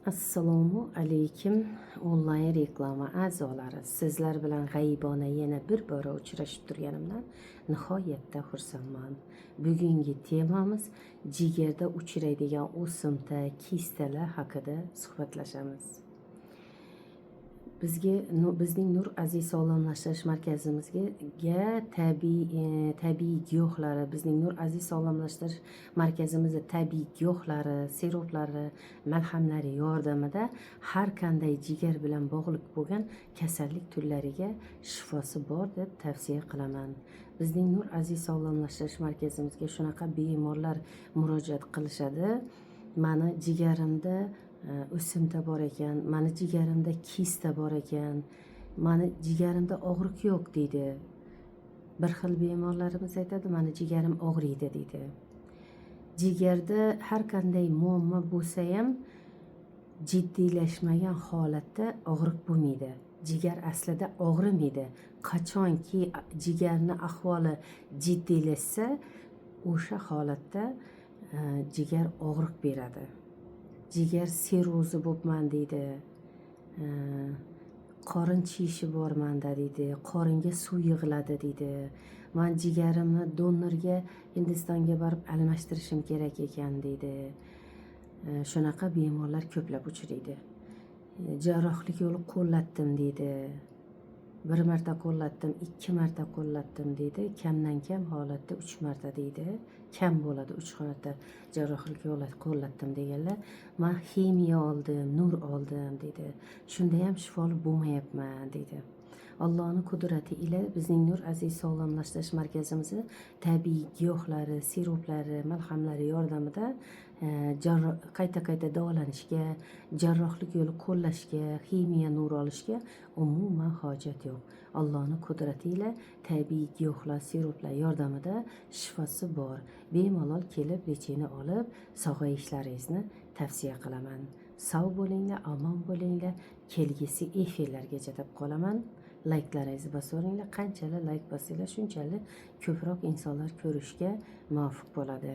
Assalomu alaykum onlayn reklama a'zolari. Sizlar bilan g'aybona yana bir bora uchrashib turganimdan nihoyatda xursandman. Bugungi temamiz jigarda uchraydigan o'simta, kistalar haqida suhbatlashamiz. Bizning Nur Aziz sog'lomlashtirish markazimizga tabiiy giyohlari, bizning Nur Aziz sog'lomlashtirish markazimizda tabiiy giyohlari, siroplari, malhamlari yordamida har qanday jigar bilan bog'liq bo'lgan kasallik turlariga shifosi bor deb tavsiya qilaman. Bizning Nur Aziz sog'lomlashtirish markazimizga shunaqa bemorlar murojaat qilishadi. Mani jigarimda o'simta bor ekan, mani jigarimda kista bor ekan, mani jigarimda og'riq yo'q deydi. Bir xil bemorlarimiz aytadi, mani jigarim og'riydi deydi. Jigarda har qanday muammo bo'lsa ham jiddiylashmagan holatda og'riq bo'lmaydi. Jigar aslida og'rimaydi. Qachonki jigarni ahvoli jiddiylashsa, o'sha holatda jigar og'riq beradi. Jigar sirozi bo'pman deydi, qorin chiyishi bor manda deydi, qoringa suv yig'iladi deydi. Men jigarimni donorga Hindistonga borib almashtirishim kerak ekan deydi. Shunaqa bemorlar ko'plab uchraydi. Jarrohlik yo'li qo'llatdim deydi. Bir marta qo'llatdim, 2 marta qo'llatdim deydi. Kamdan kam holatda 3 marta deydi. Kam bo'ladi 3 marta jarrohlik yo'li qo'llatdim deganlar. Men ximiya oldim, nur oldim deydi. Shunda ham shifoli bo'lmayapman deydi. Allohning qudrati ila bizning Nur Aziz sog'lomlashtirish markazimizda tabiiy giyohlari, siroplari, malhamlari yordamida qayta davolanishga, jarrohlik yo'li qo'llashga, ximiya nur olishga umuman hojat yo'q. Allohning qudrati ila tabiiy giyohlar, siroplar yordamida shifosi bor. Bemalol kelib lechini olib, sog'ayishlaringizni tavsiya qilaman. Sog' bo'linglar, omon bo'linglar. Kelgusi efirlargacha deb qolaman. Layklaringizni bosaveringlar. Qanchalik layk bosinglar, shunchalik ko'proq insonlar ko'rishga muvaffaq bo'ladi.